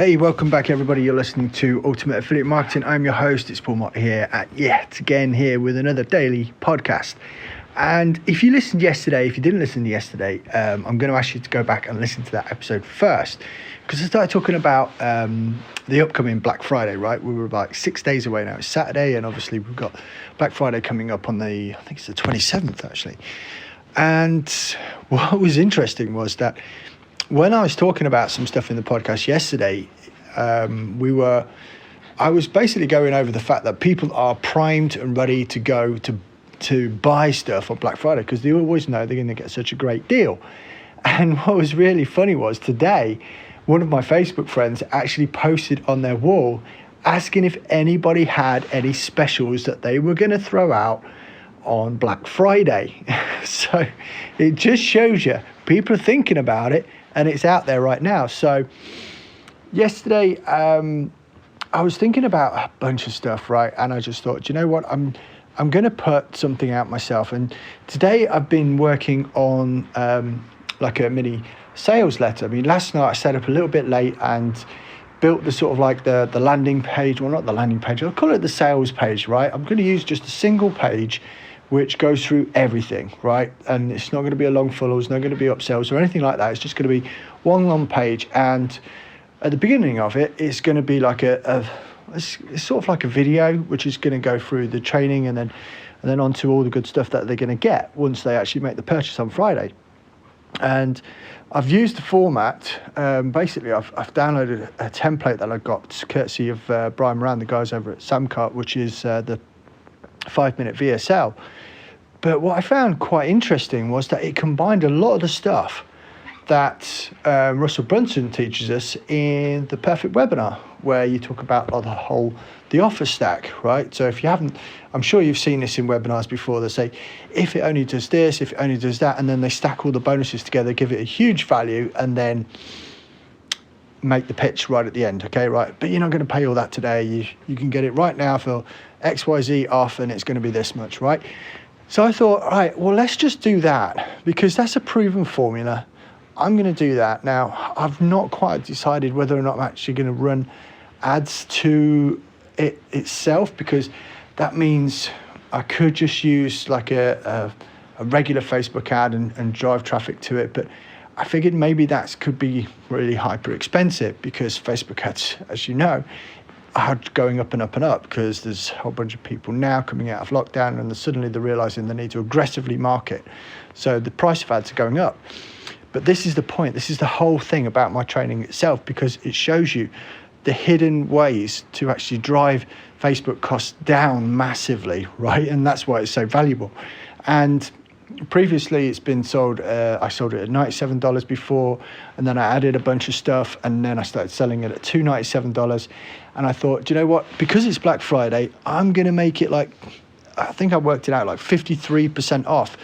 Hey, welcome back everybody. You're listening to Ultimate Affiliate Marketing. I'm your host, it's Paul Mott here with another daily podcast. And if you didn't listen yesterday, I'm going to ask you to go back and listen to that episode first, because I started talking about the upcoming Black Friday, right? We were about 6 days away now. It's Saturday, and obviously we've got Black Friday coming up on I think it's the 27th actually. And what was interesting was that when I was talking about some stuff in the podcast yesterday, I was basically going over the fact that people are primed and ready to go to buy stuff on Black Friday because they always know they're going to get such a great deal. And what was really funny was today, one of my Facebook friends actually posted on their wall asking if anybody had any specials that they were going to throw out on Black Friday. So it just shows you people are thinking about it, and it's out there right now. So yesterday, I was thinking about a bunch of stuff, right? And I just thought, you know what? I'm going to put something out myself. And today I've been working on like a mini sales letter. I mean, last night I set up a little bit late and built the sort of like the landing page. Well, not the landing page. I'll call it the sales page, right? I'm going to use just a single page which goes through everything, right? And it's not going to be a long funnel, it's not going to be upsells or anything like that. It's just going to be one long page. And at the beginning of it, it's going to be like it's sort of like a video, which is going to go through the training and then onto all the good stuff that they're going to get once they actually make the purchase on Friday. And I've used the format. Basically, I've downloaded a template that I got courtesy of Brian Moran, the guys over at Samcart, which is the 5-minute VSL. But what I found quite interesting was that it combined a lot of the stuff that Russell Brunson teaches us in the Perfect Webinar, where you talk about the offer stack, right? So if you haven't, I'm sure you've seen this in webinars before. They say, if it only does this, if it only does that, and then they stack all the bonuses together, give it a huge value, and then make the pitch right at the end, okay, right? But you're not going to pay all that today. You can get it right now for XYZ off, and it's going to be this much, right? So I thought, all right, well, let's just do that, because that's a proven formula. I'm going to do that. Now, I've not quite decided whether or not I'm actually going to run ads to it itself, because that means I could just use like a regular Facebook ad and drive traffic to it. But I figured maybe that could be really hyper expensive, because Facebook ads, as you know, are going up and up and up, because there's a whole bunch of people now coming out of lockdown, and suddenly they're realizing they need to aggressively market. So the price of ads are going up. But this is the point. This is the whole thing about my training itself, because it shows you the hidden ways to actually drive Facebook costs down massively, right? And that's why it's so valuable. And previously it's been sold, I sold it at $97 before, and then I added a bunch of stuff, and then I started selling it at $297. And I thought, do you know what? Because it's Black Friday, I'm going to make it like, I think I worked it out like 53% off.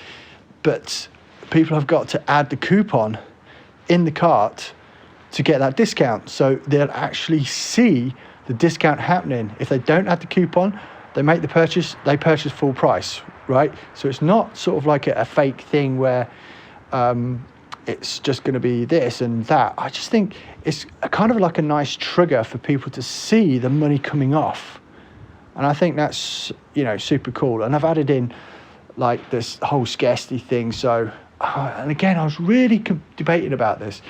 But people have got to add the coupon in the cart to get that discount. So they'll actually see the discount happening. If they don't add the coupon, they make the purchase, they purchase full price, right? So it's not sort of like a fake thing where it's just going to be this and that. I just think it's kind of like a nice trigger for people to see the money coming off. And I think that's, super cool. And I've added in like this whole scarcity thing. So, and again, I was really debating about this.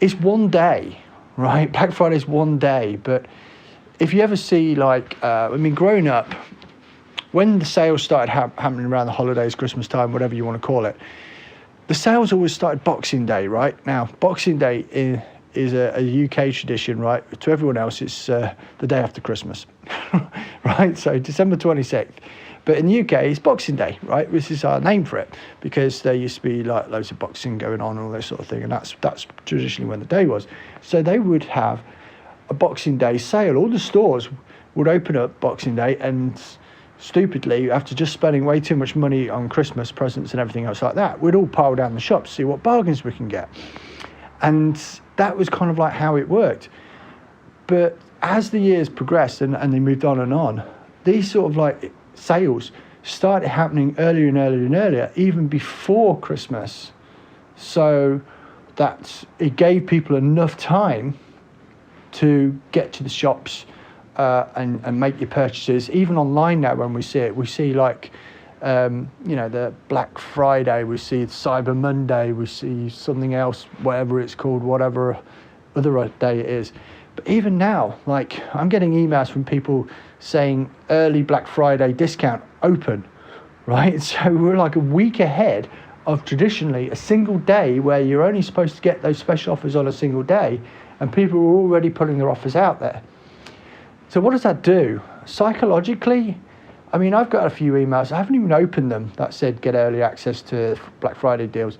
It's one day, right? Black Friday is one day. But if you ever see growing up, when the sales started happening around the holidays, Christmas time, whatever you want to call it, the sales always started Boxing Day, right? Now, Boxing Day is a UK tradition, right? To everyone else, it's the day after Christmas, right? So December 26th. But in the UK, it's Boxing Day, right? This is our name for it, because there used to be like loads of boxing going on and all that sort of thing, and that's traditionally when the day was. So they would have a Boxing Day sale. All the stores would open up Boxing Day, and stupidly, after just spending way too much money on Christmas presents and everything else like that, we'd all pile down the shops, see what bargains we can get. And that was kind of like how it worked. But as the years progressed and they moved on and on, these sort of like sales started happening earlier and earlier and earlier, even before Christmas. So that it gave people enough time to get to the shops and make your purchases. Even online now, when we see like the Black Friday, we see Cyber Monday, we see something else, whatever it's called, whatever other day it is. But even now, like, I'm getting emails from people saying early Black Friday discount open, right? So we're like a week ahead of traditionally a single day where you're only supposed to get those special offers on a single day, and people are already putting their offers out there. So what does that do? Psychologically, I mean, I've got a few emails, I haven't even opened them, that said get early access to Black Friday deals,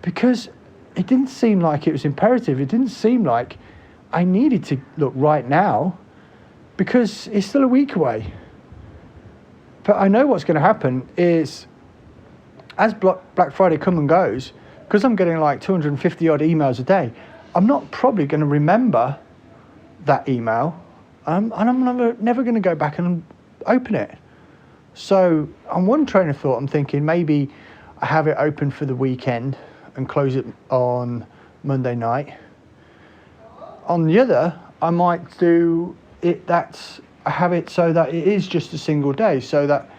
because it didn't seem like it was imperative. It didn't seem like I needed to look right now, because it's still a week away. But I know what's going to happen is, as Black Friday come and goes, because I'm getting like 250 odd emails a day, I'm not probably going to remember that email, and I'm never going to go back and open it. So on one train of thought, I'm thinking maybe I have it open for the weekend and close it on Monday night. On the other, I might do it I have it so that it is just a single day, so that,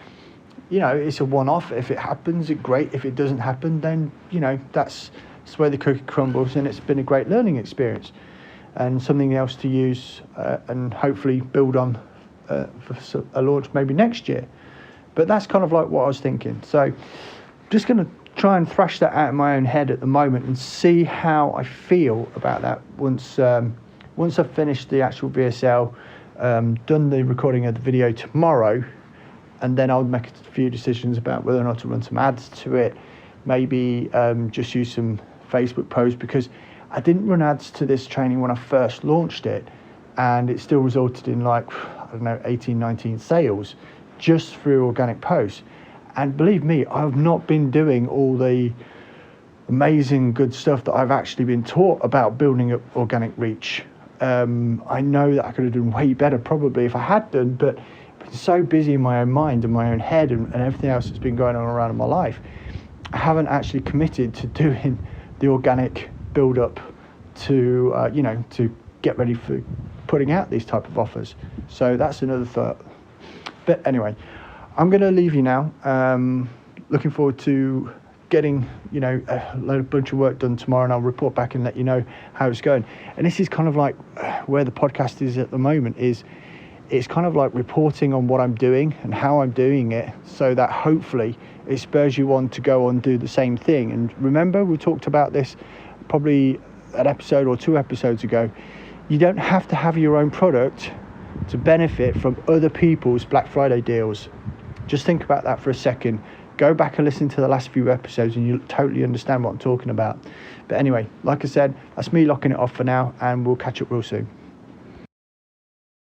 it's a one-off. If it happens, it's great. If it doesn't happen, then, that's where the cookie crumbles, and it's been a great learning experience and something else to use and hopefully build on for a launch maybe next year. But that's kind of like what I was thinking. So just going to try and thrash that out in my own head at the moment and see how I feel about that once I've finished the actual VSL, done the recording of the video tomorrow, and then I'll make a few decisions about whether or not to run some ads to it, maybe just use some Facebook posts, because I didn't run ads to this training when I first launched it, and it still resulted in 18, 19 sales just through organic posts. And believe me, I've not been doing all the amazing good stuff that I've actually been taught about building up organic reach. I know that I could have done way better probably if I had done, but I've been so busy in my own mind and my own head and everything else that's been going on around in my life, I haven't actually committed to doing the organic build up to to get ready for putting out these type of offers. So that's another thought. But anyway, I'm going to leave you now. Looking forward to getting a bunch of work done tomorrow, and I'll report back and let you know how it's going. And this is kind of like where the podcast is at the moment. It's kind of like reporting on what I'm doing and how I'm doing it, so that hopefully it spurs you on to go and do the same thing. And remember, we talked about this probably an episode or 2 episodes ago. You don't have to have your own product to benefit from other people's Black Friday deals. Just think about that for a second. Go back and listen to the last few episodes and you'll totally understand what I'm talking about. But anyway, like I said, that's me locking it off for now, and we'll catch up real soon.